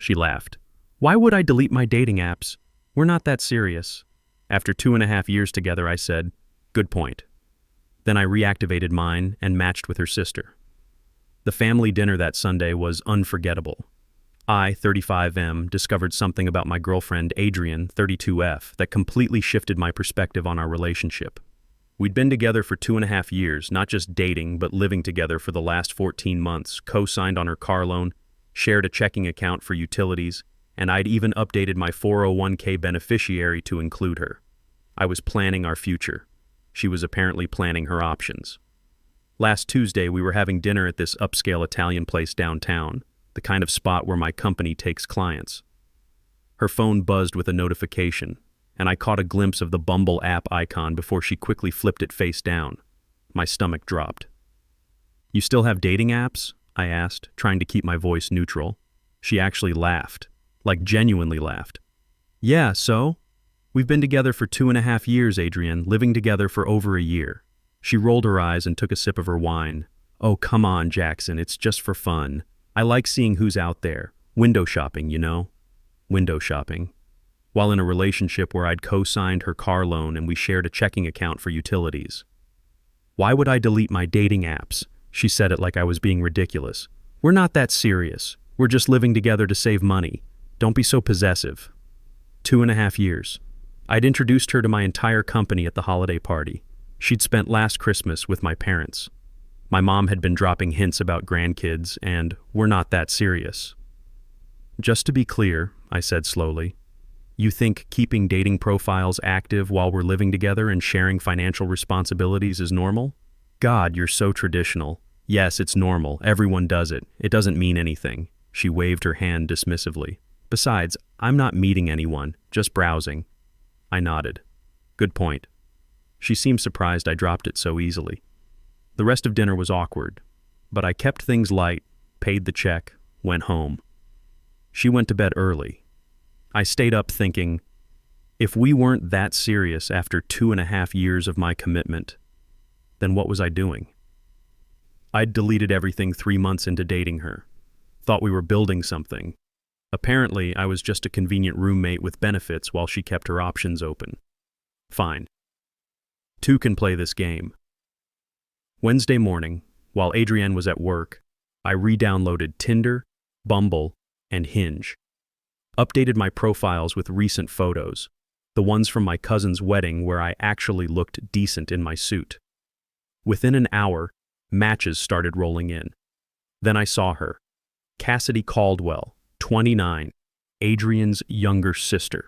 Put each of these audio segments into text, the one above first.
She laughed. Why would I delete my dating apps? We're not that serious. After 2.5 years together, I said, good point. Then I reactivated mine and matched with her sister. The family dinner that Sunday was unforgettable. I, 35M, discovered something about my girlfriend, Adrienne, 32F, that completely shifted my perspective on our relationship. We'd been together for 2.5 years, not just dating, but living together for the last 14 months, co-signed on her car loan, shared a checking account for utilities, and I'd even updated my 401k beneficiary to include her. I was planning our future. She was apparently planning her options. Last Tuesday, we were having dinner at this upscale Italian place downtown, the kind of spot where my company takes clients. Her phone buzzed with a notification, and I caught a glimpse of the Bumble app icon before she quickly flipped it face down. My stomach dropped. You still have dating apps? I asked, trying to keep my voice neutral. She actually laughed, like genuinely laughed. Yeah, so? We've been together for 2.5 years, Adrienne, living together for over a year. She rolled her eyes and took a sip of her wine. Oh, come on, Jackson, it's just for fun. I like seeing who's out there. Window shopping, you know? Window shopping. While in a relationship where I'd co-signed her car loan and we shared a checking account for utilities. Why would I delete my dating apps? She said it like I was being ridiculous. We're not that serious. We're just living together to save money. Don't be so possessive. 2.5 years. I'd introduced her to my entire company at the holiday party. She'd spent last Christmas with my parents. My mom had been dropping hints about grandkids, and we're not that serious. Just to be clear, I said slowly, you think keeping dating profiles active while we're living together and sharing financial responsibilities is normal? God, you're so traditional. Yes, it's normal. Everyone does it. It doesn't mean anything. She waved her hand dismissively. Besides, I'm not meeting anyone, just browsing. I nodded. Good point. She seemed surprised I dropped it so easily. The rest of dinner was awkward, but I kept things light, paid the check, went home. She went to bed early. I stayed up thinking, if we weren't that serious after 2.5 years of my commitment, then what was I doing? I'd deleted everything 3 months into dating her. Thought we were building something. Apparently, I was just a convenient roommate with benefits while she kept her options open. Fine. Two can play this game. Wednesday morning, while Adrienne was at work, I re-downloaded Tinder, Bumble, and Hinge. Updated my profiles with recent photos, the ones from my cousin's wedding where I actually looked decent in my suit. Within an hour, matches started rolling in. Then I saw her, Cassidy Caldwell, 29, Adrienne's younger sister.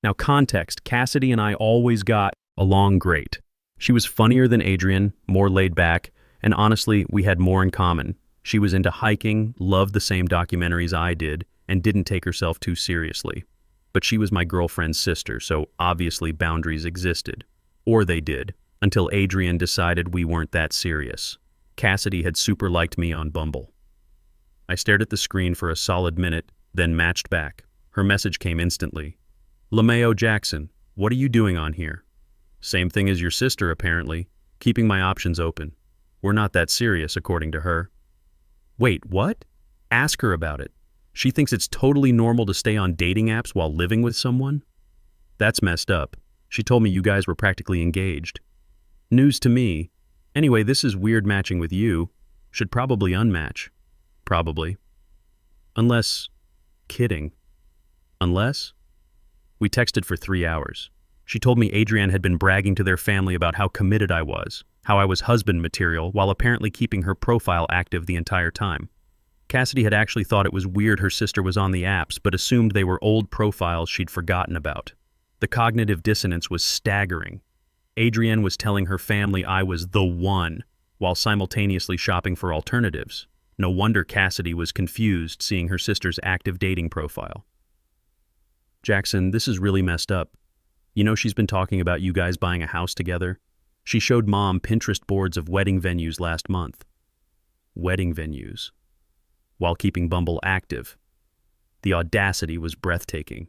Now context, Cassidy and I always got along great. She was funnier than Adrienne, more laid back, and honestly, we had more in common. She was into hiking, loved the same documentaries I did, and didn't take herself too seriously. But she was my girlfriend's sister, so obviously boundaries existed. Or they did, until Adrienne decided we weren't that serious. Cassidy had super liked me on Bumble. I stared at the screen for a solid minute, then matched back. Her message came instantly. LeMayo Jackson, what are you doing on here? Same thing as your sister, apparently. Keeping my options open. We're not that serious, according to her. Wait, what? Ask her about it. She thinks it's totally normal to stay on dating apps while living with someone? That's messed up. She told me you guys were practically engaged. News to me. Anyway, this is weird matching with you. Should probably unmatch. Probably. Unless... Kidding. Unless? We texted for 3 hours. She told me Adrienne had been bragging to their family about how committed I was, how I was husband material, while apparently keeping her profile active the entire time. Cassidy had actually thought it was weird her sister was on the apps, but assumed they were old profiles she'd forgotten about. The cognitive dissonance was staggering. Adrienne was telling her family I was the one, while simultaneously shopping for alternatives. No wonder Cassidy was confused seeing her sister's active dating profile. Jackson, this is really messed up. You know she's been talking about you guys buying a house together? She showed Mom Pinterest boards of wedding venues last month. Wedding venues. While keeping Bumble active. The audacity was breathtaking.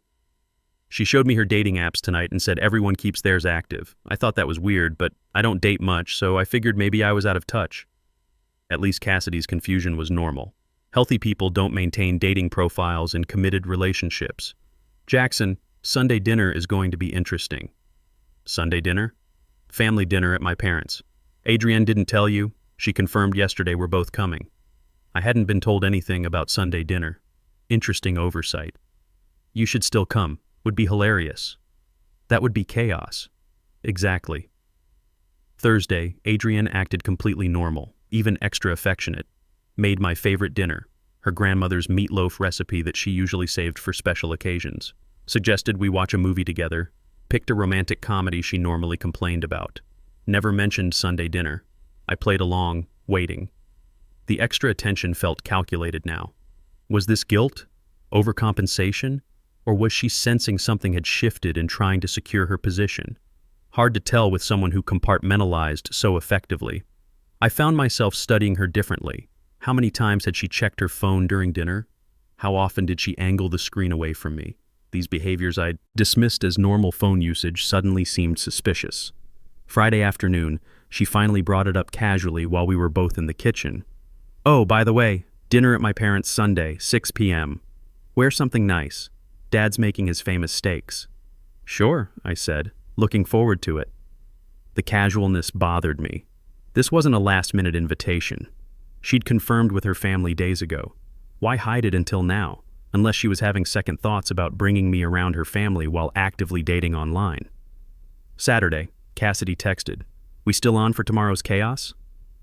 She showed me her dating apps tonight and said everyone keeps theirs active. I thought that was weird, but I don't date much, so I figured maybe I was out of touch. At least Cassidy's confusion was normal. Healthy people don't maintain dating profiles in committed relationships. Jackson, Sunday dinner is going to be interesting. Sunday dinner? Family dinner at my parents'. Adrienne didn't tell you? She confirmed yesterday we're both coming. I hadn't been told anything about Sunday dinner. Interesting oversight. You should still come. Would be hilarious. That would be chaos. Exactly. Thursday, Adrienne acted completely normal, even extra affectionate. Made my favorite dinner, her grandmother's meatloaf recipe that she usually saved for special occasions. Suggested we watch a movie together. Picked a romantic comedy she normally complained about. Never mentioned Sunday dinner. I played along, waiting. The extra attention felt calculated now. Was this guilt? Overcompensation? Or was she sensing something had shifted and trying to secure her position? Hard to tell with someone who compartmentalized so effectively. I found myself studying her differently. How many times had she checked her phone during dinner? How often did she angle the screen away from me? These behaviors I'd dismissed as normal phone usage suddenly seemed suspicious. Friday afternoon, she finally brought it up casually while we were both in the kitchen. Oh, by the way, dinner at my parents' Sunday, 6 p.m. Wear something nice. Dad's making his famous steaks. Sure, I said, looking forward to it. The casualness bothered me. This wasn't a last-minute invitation. She'd confirmed with her family days ago. Why hide it until now, unless she was having second thoughts about bringing me around her family while actively dating online? Saturday, Cassidy texted, "We still on for tomorrow's chaos?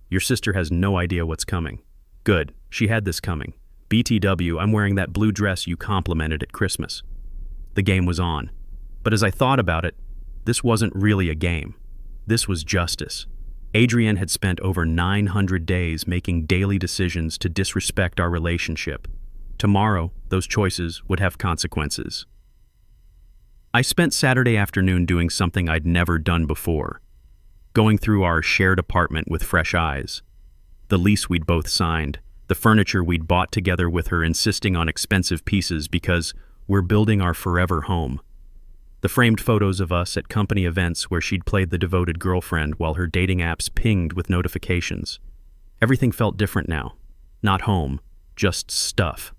Your sister has no idea what's coming." Good, she had this coming. BTW, I'm wearing that blue dress you complimented at Christmas. The game was on. But as I thought about it, this wasn't really a game. This was justice. Adrienne had spent over 900 days making daily decisions to disrespect our relationship. Tomorrow, those choices would have consequences. I spent Saturday afternoon doing something I'd never done before. Going through our shared apartment with fresh eyes. The lease we'd both signed, the furniture we'd bought together with her insisting on expensive pieces because we're building our forever home. The framed photos of us at company events where she'd played the devoted girlfriend while her dating apps pinged with notifications. Everything felt different now. Not home, just stuff.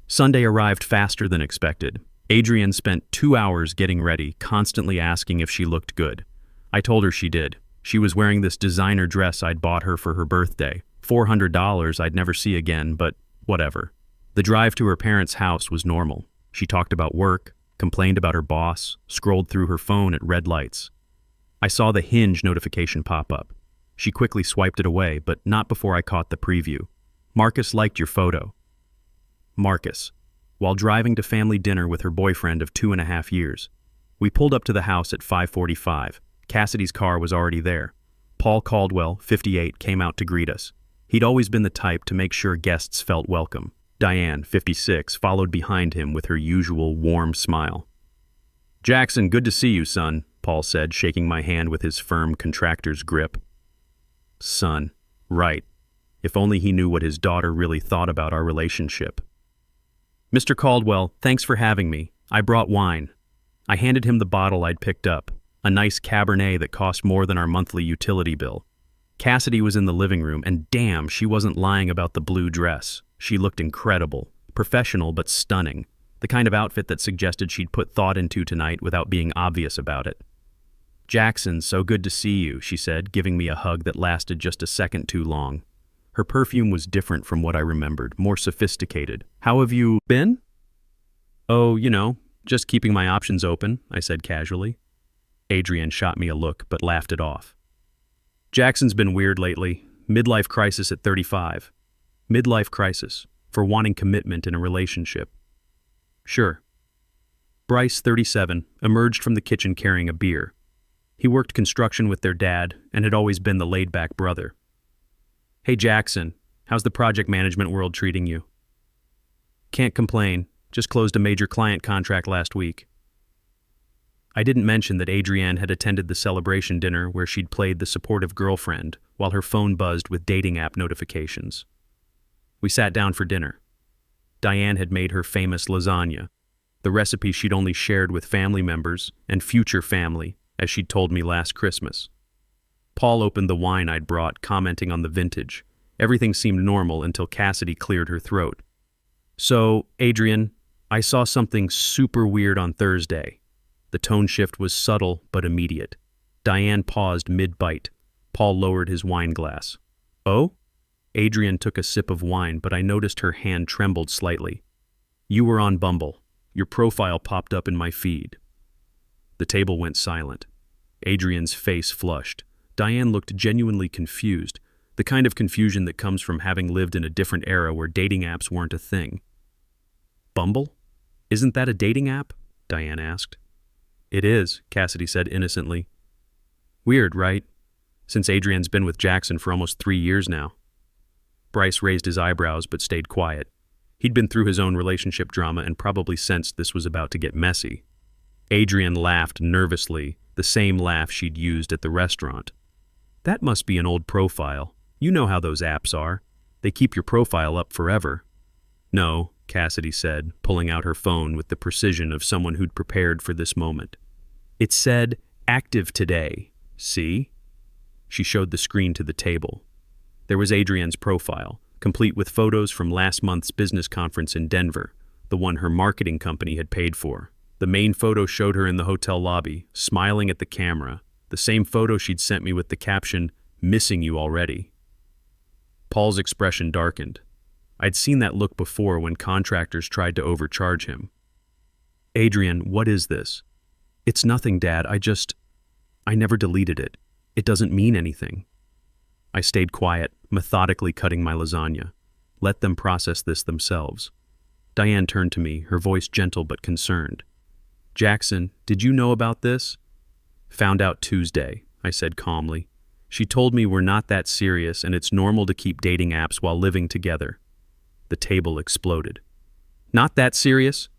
Sunday arrived faster than expected. Adrienne spent 2 hours getting ready, constantly asking if she looked good. I told her she did. She was wearing this designer dress I'd bought her for her birthday. $400 I'd never see again, but whatever. The drive to her parents' house was normal. She talked about work, complained about her boss, scrolled through her phone at red lights. I saw the Hinge notification pop up. She quickly swiped it away, but not before I caught the preview. Marcus liked your photo. Marcus, while driving to family dinner with her boyfriend of 2.5 years. We pulled up to the house at 5:45. Cassidy's car was already there. Paul Caldwell, 58, came out to greet us. He'd always been the type to make sure guests felt welcome. Diane, 56, followed behind him with her usual warm smile. "Jackson, good to see you, son," Paul said, shaking my hand with his firm contractor's grip. Son, right. If only he knew what his daughter really thought about our relationship. "Mr. Caldwell, thanks for having me. I brought wine." I handed him the bottle I'd picked up, a nice Cabernet that cost more than our monthly utility bill. Cassidy was in the living room, and damn, she wasn't lying about the blue dress. She looked incredible, professional but stunning, the kind of outfit that suggested she'd put thought into tonight without being obvious about it. "Jackson, so good to see you," she said, giving me a hug that lasted just a second too long. Her perfume was different from what I remembered, more sophisticated. "How have you been?" "Oh, just keeping my options open," I said casually. Adrienne shot me a look, but laughed it off. "Jackson's been weird lately. Midlife crisis at 35. Midlife crisis, for wanting commitment in a relationship." "Sure." Bryce, 37, emerged from the kitchen carrying a beer. He worked construction with their dad and had always been the laid-back brother. "Hey Jackson, how's the project management world treating you?" "Can't complain. Just closed a major client contract last week." I didn't mention that Adrienne had attended the celebration dinner where she'd played the supportive girlfriend while her phone buzzed with dating app notifications. We sat down for dinner. Diane had made her famous lasagna, the recipe she'd only shared with family members and future family, as she'd told me last Christmas. Paul opened the wine I'd brought, commenting on the vintage. Everything seemed normal until Cassidy cleared her throat. So, Adrienne, I saw something super weird on Thursday. The tone shift was subtle but immediate. Diane paused mid-bite. Paul lowered his wine glass. Oh? Adrienne took a sip of wine, but I noticed her hand trembled slightly. You were on Bumble. Your profile popped up in my feed. The table went silent. Adrienne's face flushed. Diane looked genuinely confused, the kind of confusion that comes from having lived in a different era where dating apps weren't a thing. Bumble? Isn't that a dating app? Diane asked. It is, Cassidy said innocently. Weird, right? Since Adrienne's been with Jackson for almost 3 years now. Bryce raised his eyebrows but stayed quiet. He'd been through his own relationship drama and probably sensed this was about to get messy. Adrienne laughed nervously, the same laugh she'd used at the restaurant. That must be an old profile. You know how those apps are. They keep your profile up forever. No, Cassidy said, pulling out her phone with the precision of someone who'd prepared for this moment. It said, active today. See? She showed the screen to the table. There was Adrienne's profile, complete with photos from last month's business conference in Denver, the one her marketing company had paid for. The main photo showed her in the hotel lobby, smiling at the camera, the same photo she'd sent me with the caption, "Missing you already." Paul's expression darkened. I'd seen that look before when contractors tried to overcharge him. Adrienne, what is this? It's nothing, Dad. I never deleted it. It doesn't mean anything. I stayed quiet, methodically cutting my lasagna. Let them process this themselves. Diane turned to me, her voice gentle but concerned. Jackson, did you know about this? Found out Tuesday, I said calmly. She told me we're not that serious and it's normal to keep dating apps while living together. The table exploded. Not that serious?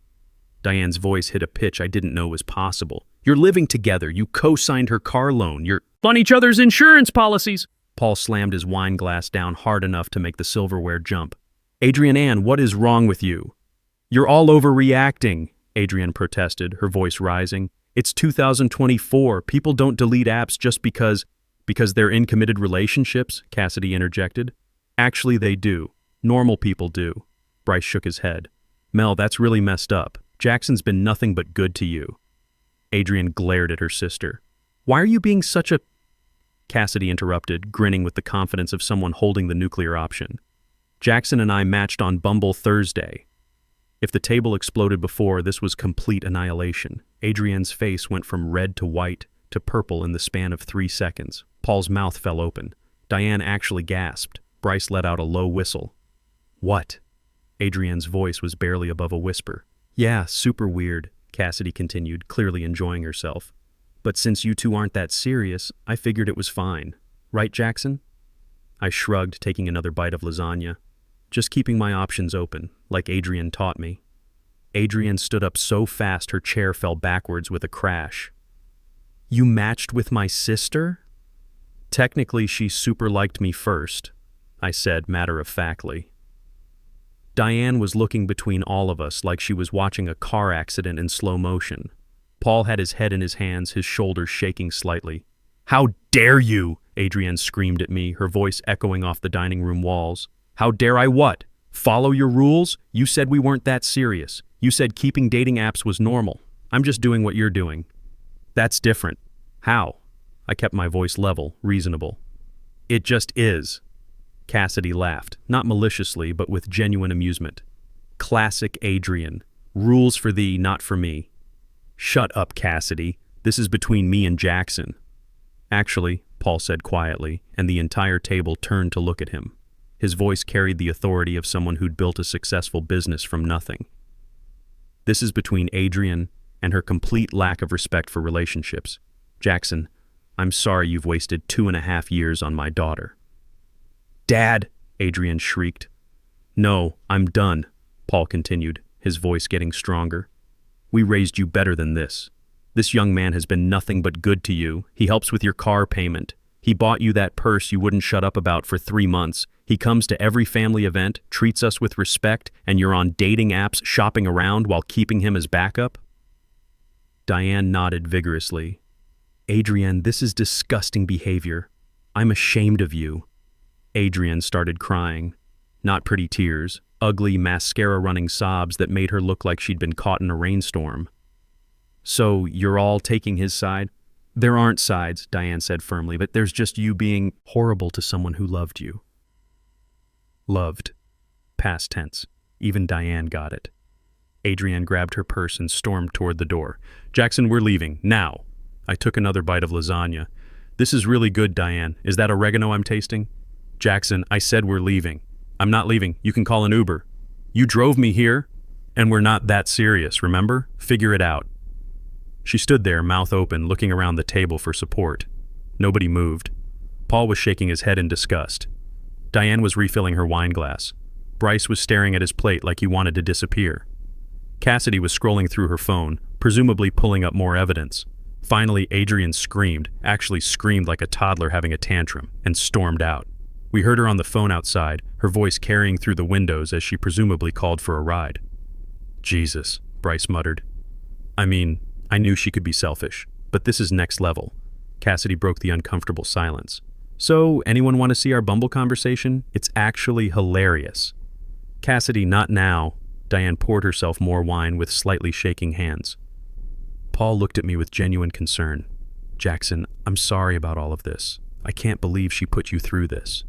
Diane's voice hit a pitch I didn't know was possible. You're living together. You co-signed her car loan. You're on each other's insurance policies. Paul slammed his wine glass down hard enough to make the silverware jump. Adrienne, what is wrong with you? You're all overreacting, Adrienne protested, her voice rising. It's 2024. People don't delete apps just because they're in committed relationships, Cassidy interjected. Actually, they do. Normal people do. Bryce shook his head. Mel, that's really messed up. Jackson's been nothing but good to you. Adrienne glared at her sister. Why are you being such a... Cassidy interrupted, grinning with the confidence of someone holding the nuclear option. Jackson and I matched on Bumble Thursday. If the table exploded before, this was complete annihilation. Adrienne's face went from red to white to purple in the span of 3 seconds. Paul's mouth fell open. Diane actually gasped. Bryce let out a low whistle. What? Adrienne's voice was barely above a whisper. Yeah, super weird, Cassidy continued, clearly enjoying herself. But since you two aren't that serious, I figured it was fine. Right, Jackson? I shrugged, taking another bite of lasagna. Just keeping my options open, like Adrienne taught me. Adrienne stood up so fast her chair fell backwards with a crash. You matched with my sister? Technically, she super liked me first, I said matter-of-factly. Diane was looking between all of us like she was watching a car accident in slow motion. Paul had his head in his hands, his shoulders shaking slightly. How dare you? Adrienne screamed at me, her voice echoing off the dining room walls. How dare I what? Follow your rules? You said we weren't that serious. You said keeping dating apps was normal. I'm just doing what you're doing. That's different. How? I kept my voice level, reasonable. It just is. Cassidy laughed, not maliciously, but with genuine amusement. Classic Adrienne. Rules for thee, not for me. Shut up, Cassidy. This is between me and Jackson. Actually, Paul said quietly, and the entire table turned to look at him. His voice carried the authority of someone who'd built a successful business from nothing. This is between Adrienne and her complete lack of respect for relationships. Jackson, I'm sorry you've wasted 2.5 years on my daughter. Dad, Adrienne shrieked. No, I'm done, Paul continued, his voice getting stronger. We raised you better than this. This young man has been nothing but good to you. He helps with your car payment. He bought you that purse you wouldn't shut up about for 3 months. He comes to every family event, treats us with respect, and you're on dating apps shopping around while keeping him as backup? Diane nodded vigorously. Adrienne, this is disgusting behavior. I'm ashamed of you. Adrienne started crying. Not pretty tears, ugly, mascara-running sobs that made her look like she'd been caught in a rainstorm. "So, you're all taking his side?" "There aren't sides," Diane said firmly, "but there's just you being horrible to someone who loved you." Loved. Past tense. Even Diane got it. Adrienne grabbed her purse and stormed toward the door. "Jackson, we're leaving. Now." I took another bite of lasagna. "This is really good, Diane. Is that oregano I'm tasting?" "Jackson, I said we're leaving." "I'm not leaving. You can call an Uber." "You drove me here?" "And we're not that serious, remember? Figure it out." She stood there, mouth open, looking around the table for support. Nobody moved. Paul was shaking his head in disgust. Diane was refilling her wine glass. Bryce was staring at his plate like he wanted to disappear. Cassidy was scrolling through her phone, presumably pulling up more evidence. Finally, Adrienne screamed, actually screamed like a toddler having a tantrum, and stormed out. We heard her on the phone outside, her voice carrying through the windows as she presumably called for a ride. "Jesus," Bryce muttered. "I mean, I knew she could be selfish, but this is next level." Cassidy broke the uncomfortable silence. "So, anyone want to see our Bumble conversation? It's actually hilarious." "Cassidy, not now." Diane poured herself more wine with slightly shaking hands. Paul looked at me with genuine concern. "Jackson, I'm sorry about all of this. I can't believe she put you through this."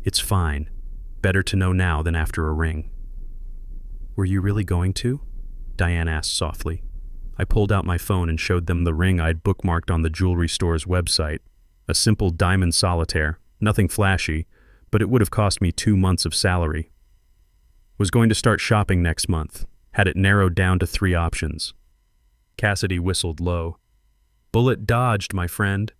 "It's fine. Better to know now than after a ring." "Were you really going to?" Diane asked softly. I pulled out my phone and showed them the ring I'd bookmarked on the jewelry store's website. A simple diamond solitaire, nothing flashy, but it would have cost me 2 months of salary. Was going to start shopping next month. Had it narrowed down to 3 options. Cassidy whistled low. "Bullet dodged, my friend."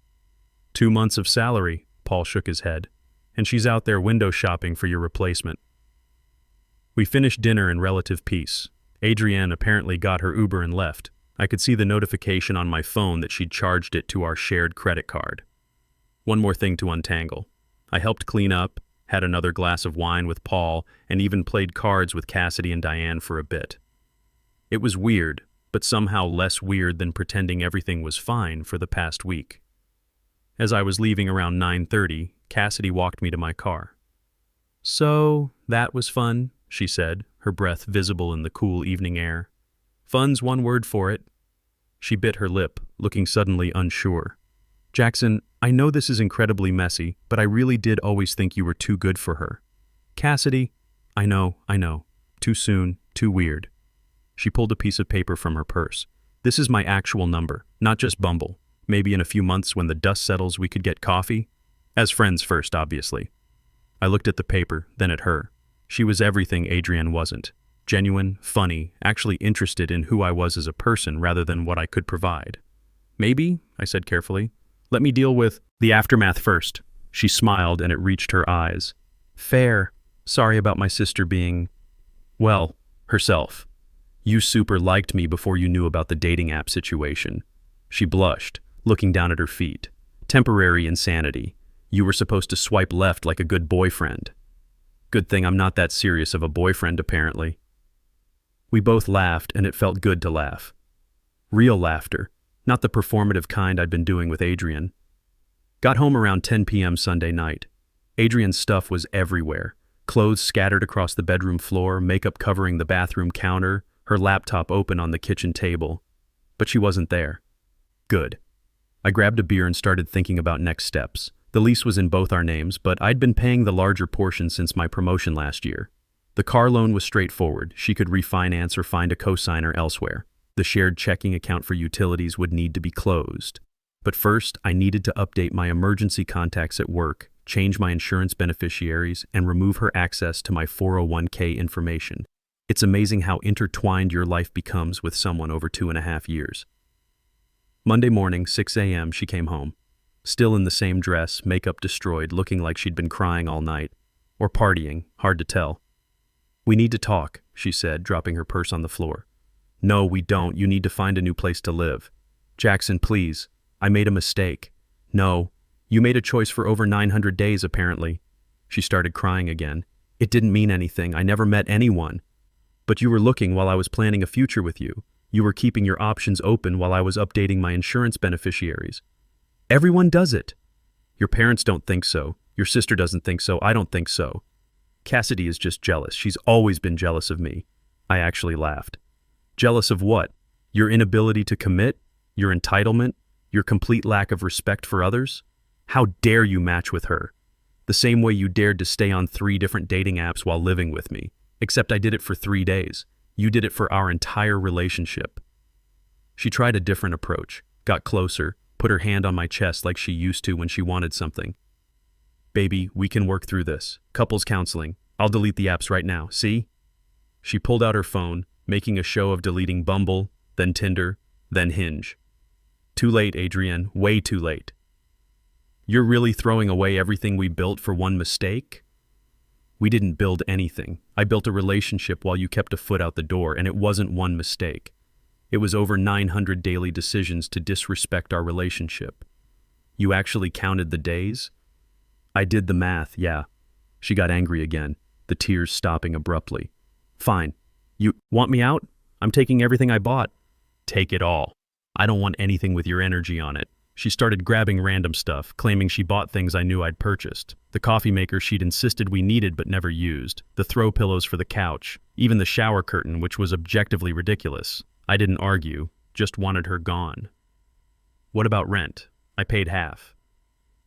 2 months of salary, Paul shook his head. "And she's out there window shopping for your replacement." We finished dinner in relative peace. Adrienne apparently got her Uber and left. I could see the notification on my phone that she'd charged it to our shared credit card. One more thing to untangle. I helped clean up, had another glass of wine with Paul, and even played cards with Cassidy and Diane for a bit. It was weird, but somehow less weird than pretending everything was fine for the past week. As I was leaving around 9:30, Cassidy walked me to my car. "So, that was fun," she said, her breath visible in the cool evening air. "Fun's one word for it." She bit her lip, looking suddenly unsure. "Jackson, I know this is incredibly messy, but I really did always think you were too good for her." "Cassidy." I know. Too soon, too weird." She pulled a piece of paper from her purse. "This is my actual number, not just Bumble. Maybe in a few months when the dust settles we could get coffee? As friends first, obviously." I looked at the paper, then at her. She was everything Adrienne wasn't. Genuine, funny, actually interested in who I was as a person rather than what I could provide. "Maybe," I said carefully. "Let me deal with the aftermath first." She smiled and it reached her eyes. "Fair. Sorry about my sister being, well, herself. You super liked me before you knew about the dating app situation." She blushed, looking down at her feet. "Temporary insanity. You were supposed to swipe left like a good boyfriend." Good thing I'm not that serious of a boyfriend, apparently. We both laughed, and it felt good to laugh. Real laughter, not the performative kind I'd been doing with Adrienne. Got home around 10 p.m. Sunday night. Adrienne's stuff was everywhere. Clothes scattered across the bedroom floor, makeup covering the bathroom counter, her laptop open on the kitchen table. But she wasn't there. Good. I grabbed a beer and started thinking about next steps. The lease was in both our names, but I'd been paying the larger portion since my promotion last year. The car loan was straightforward. She could refinance or find a cosigner elsewhere. The shared checking account for utilities would need to be closed. But first, I needed to update my emergency contacts at work, change my insurance beneficiaries, and remove her access to my 401k information. It's amazing how intertwined your life becomes with someone over 2.5 years. Monday morning, 6 a.m., she came home. Still in the same dress, makeup destroyed, looking like she'd been crying all night. Or partying, hard to tell. "We need to talk," she said, dropping her purse on the floor. "No, we don't. You need to find a new place to live." "Jackson, please. I made a mistake." "No. You made a choice for over 900 days, apparently." She started crying again. "It didn't mean anything. I never met anyone. But you were looking while I was planning a future with you. You were keeping your options open while I was updating my insurance beneficiaries. Everyone does it." "Your parents don't think so. Your sister doesn't think so. I don't think so. Cassidy is just jealous. She's always been jealous of me. I actually laughed. Jealous of what? Your inability to commit? Your entitlement? Your complete lack of respect for others? How dare you match with her? The same way you dared to stay on 3 different dating apps while living with me. Except I did it for 3 days. You did it for our entire relationship. She tried a different approach, got closer, put her hand on my chest like she used to when she wanted something. Baby, we can work through this. Couples counseling. I'll delete the apps right now, see? She pulled out her phone, making a show of deleting Bumble, then Tinder, then Hinge. Too late, Adrienne, way too late. You're really throwing away everything we built for one mistake? We didn't build anything. I built a relationship while you kept a foot out the door, and it wasn't one mistake. It was over 900 daily decisions to disrespect our relationship. You actually counted the days? I did the math, yeah. She got angry again, the tears stopping abruptly. Fine. You want me out? I'm taking everything I bought. Take it all. I don't want anything with your energy on it. She started grabbing random stuff, claiming she bought things I knew I'd purchased. The coffee maker she'd insisted we needed but never used, the throw pillows for the couch, even the shower curtain, which was objectively ridiculous. I didn't argue, just wanted her gone. What about rent? I paid half.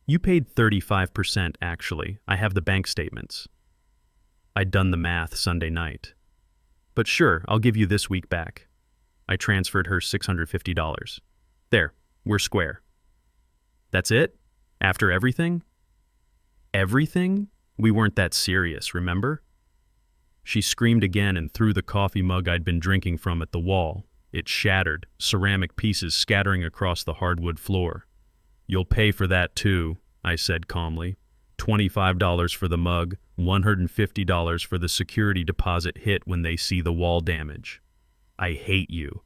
You paid 35%, actually. I have the bank statements. I'd done the math Sunday night. But sure, I'll give you this week back. I transferred her $650. There, we're square. That's it? After everything? Everything? We weren't that serious, remember? She screamed again and threw the coffee mug I'd been drinking from at the wall. It shattered, ceramic pieces scattering across the hardwood floor. You'll pay for that too, I said calmly. $25 for the mug, $150 for the security deposit hit when they see the wall damage. I hate you.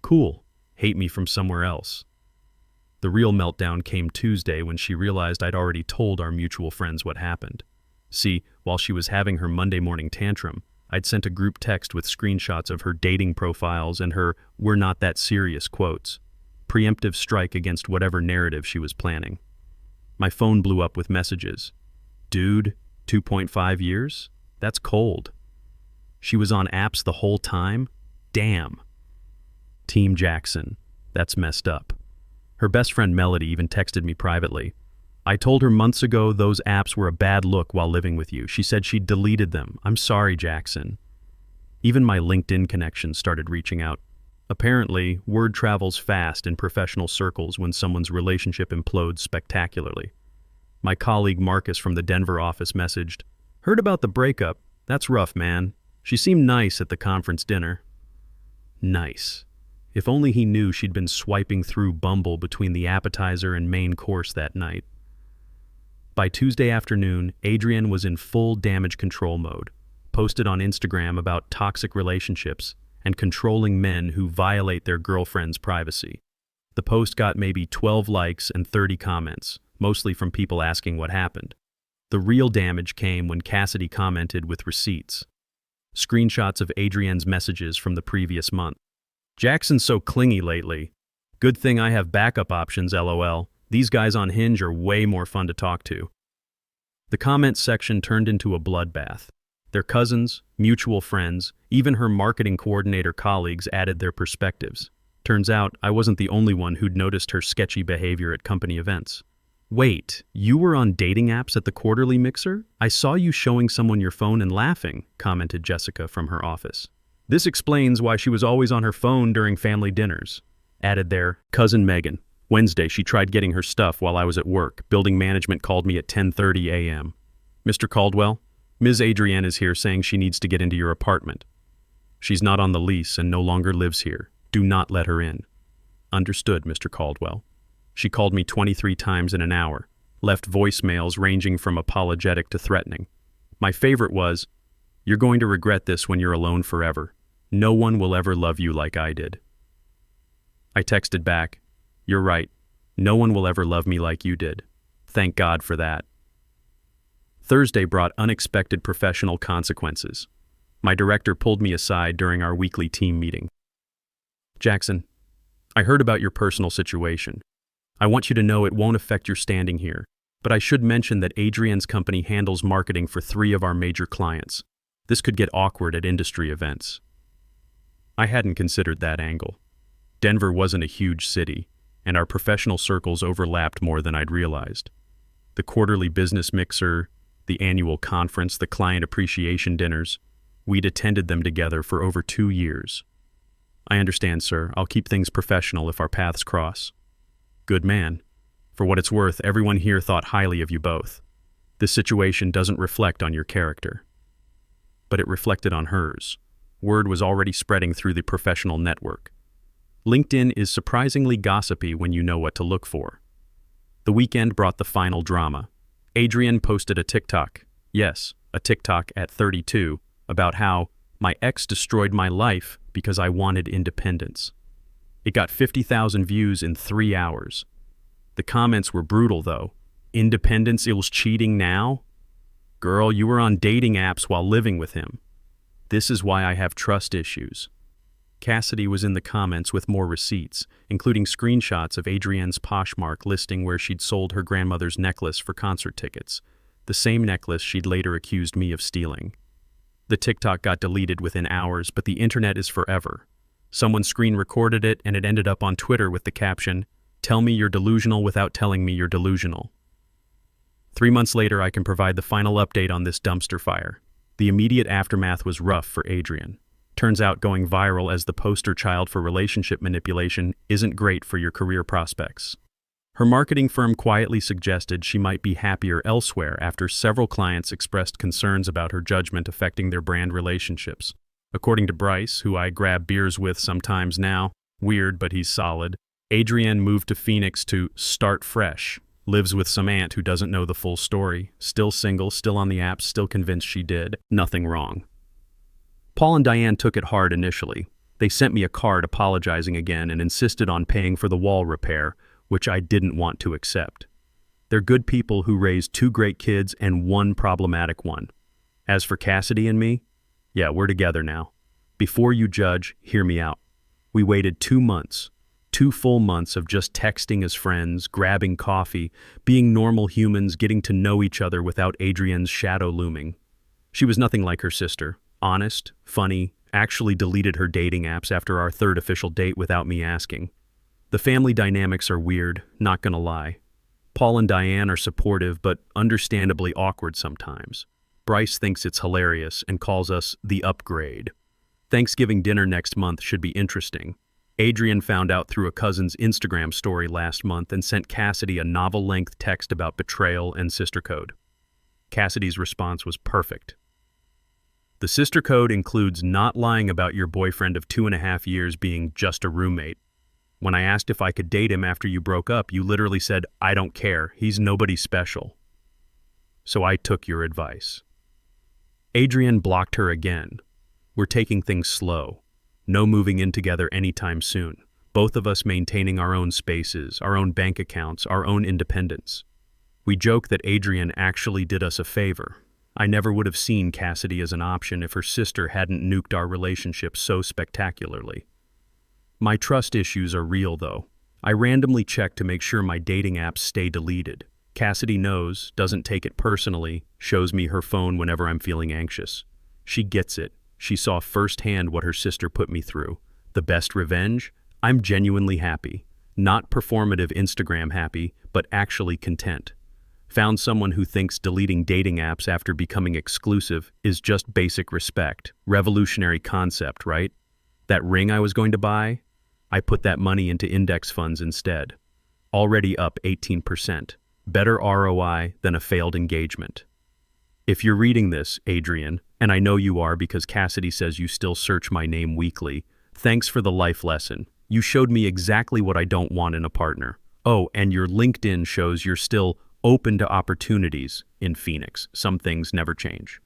Cool. Hate me from somewhere else. The real meltdown came Tuesday when she realized I'd already told our mutual friends what happened. See, while she was having her Monday morning tantrum, I'd sent a group text with screenshots of her dating profiles and her "we're not that serious" quotes. Preemptive strike against whatever narrative she was planning. My phone blew up with messages. Dude, 2.5 years? That's cold. She was on apps the whole time? Damn. Team Jackson. That's messed up. Her best friend Melody even texted me privately. I told her months ago those apps were a bad look while living with you. She said she'd deleted them. I'm sorry, Jackson. Even my LinkedIn connections started reaching out. Apparently, word travels fast in professional circles when someone's relationship implodes spectacularly. My colleague Marcus from the Denver office messaged, "Heard about the breakup. That's rough, man. She seemed nice at the conference dinner." Nice. If only he knew she'd been swiping through Bumble between the appetizer and main course that night. By Tuesday afternoon, Adrienne was in full damage control mode, posted on Instagram about toxic relationships and controlling men who violate their girlfriend's privacy. The post got maybe 12 likes and 30 comments, mostly from people asking what happened. The real damage came when Cassidy commented with receipts. Screenshots of Adrienne's messages from the previous month. "Jackson's so clingy lately. Good thing I have backup options, lol. These guys on Hinge are way more fun to talk to." The comments section turned into a bloodbath. Their cousins, mutual friends, even her marketing coordinator colleagues added their perspectives. Turns out I wasn't the only one who'd noticed her sketchy behavior at company events. "Wait, you were on dating apps at the quarterly mixer? I saw you showing someone your phone and laughing," commented Jessica from her office. "This explains why she was always on her phone during family dinners," added their cousin Megan. "Wednesday, she tried getting her stuff while I was at work. Building management called me at 10:30 a.m. Mr. Caldwell, Ms. Adrienne is here saying she needs to get into your apartment. She's not on the lease and no longer lives here. Do not let her in." "Understood, Mr. Caldwell." She called me 23 times in an hour, left voicemails ranging from apologetic to threatening. My favorite was, "You're going to regret this when you're alone forever. No one will ever love you like I did." I texted back, "You're right. No one will ever love me like you did. Thank God for that." Thursday brought unexpected professional consequences. My director pulled me aside during our weekly team meeting. "Jackson, I heard about your personal situation. I want you to know it won't affect your standing here. But I should mention that Adrienne's company handles marketing for 3 of our major clients. This could get awkward at industry events. I hadn't considered that angle. Denver wasn't a huge city, and our professional circles overlapped more than I'd realized. The quarterly business mixer, the annual conference, the client appreciation dinners, we'd attended them together for over 2 years. I understand, sir. I'll keep things professional if our paths cross. Good man. For what it's worth, everyone here thought highly of you both. This situation doesn't reflect on your character. But it reflected on hers. Word was already spreading through the professional network. LinkedIn is surprisingly gossipy when you know what to look for. The weekend brought the final drama. Adrienne posted a TikTok, yes, a TikTok at 32, about how my ex destroyed my life because I wanted independence. It got 50,000 views in 3 hours. The comments were brutal, though. Independence equals cheating now? Girl, you were on dating apps while living with him. This is why I have trust issues. Cassidy was in the comments with more receipts, including screenshots of Adrienne's Poshmark listing where she'd sold her grandmother's necklace for concert tickets, the same necklace she'd later accused me of stealing. The TikTok got deleted within hours, but the internet is forever. Someone screen recorded it and it ended up on Twitter with the caption, "Tell me you're delusional without telling me you're delusional." 3 months later, I can provide the final update on this dumpster fire. The immediate aftermath was rough for Adrienne. Turns out going viral as the poster child for relationship manipulation isn't great for your career prospects. Her marketing firm quietly suggested she might be happier elsewhere after several clients expressed concerns about her judgment affecting their brand relationships. According to Bryce, who I grab beers with sometimes now, weird but he's solid, Adrienne moved to Phoenix to start fresh, lives with some aunt who doesn't know the full story, still single, still on the apps, still convinced she did nothing wrong. Paul and Diane took it hard initially. They sent me a card apologizing again and insisted on paying for the wall repair, which I didn't want to accept. They're good people who raised 2 great kids and 1 problematic one. As for Cassidy and me, yeah, we're together now. Before you judge, hear me out. We waited 2 months, 2 full months of just texting as friends, grabbing coffee, being normal humans, getting to know each other without Adrienne's shadow looming. She was nothing like her sister. Honest, funny, actually deleted her dating apps after our 3rd official date without me asking. The family dynamics are weird, not gonna lie. Paul and Diane are supportive but understandably awkward sometimes. Bryce thinks it's hilarious and calls us the upgrade. Thanksgiving dinner next month should be interesting. Adrienne found out through a cousin's Instagram story last month and sent Cassidy a novel-length text about betrayal and sister code. Cassidy's response was perfect. The sister code includes not lying about your boyfriend of 2.5 years being just a roommate. When I asked if I could date him after you broke up, you literally said, "I don't care, he's nobody special." So I took your advice. Adrienne blocked her again. We're taking things slow. No moving in together anytime soon. Both of us maintaining our own spaces, our own bank accounts, our own independence. We joke that Adrienne actually did us a favor. I never would have seen Cassidy as an option if her sister hadn't nuked our relationship so spectacularly. My trust issues are real, though. I randomly check to make sure my dating apps stay deleted. Cassidy knows, doesn't take it personally, shows me her phone whenever I'm feeling anxious. She gets it. She saw firsthand what her sister put me through. The best revenge? I'm genuinely happy. Not performative Instagram happy, but actually content. Found someone who thinks deleting dating apps after becoming exclusive is just basic respect. Revolutionary concept, right? That ring I was going to buy? I put that money into index funds instead. Already up 18%. Better ROI than a failed engagement. If you're reading this, Adrienne, and I know you are because Cassidy says you still search my name weekly, thanks for the life lesson. You showed me exactly what I don't want in a partner. Oh, and your LinkedIn shows you're still open to opportunities in Phoenix. Some things never change.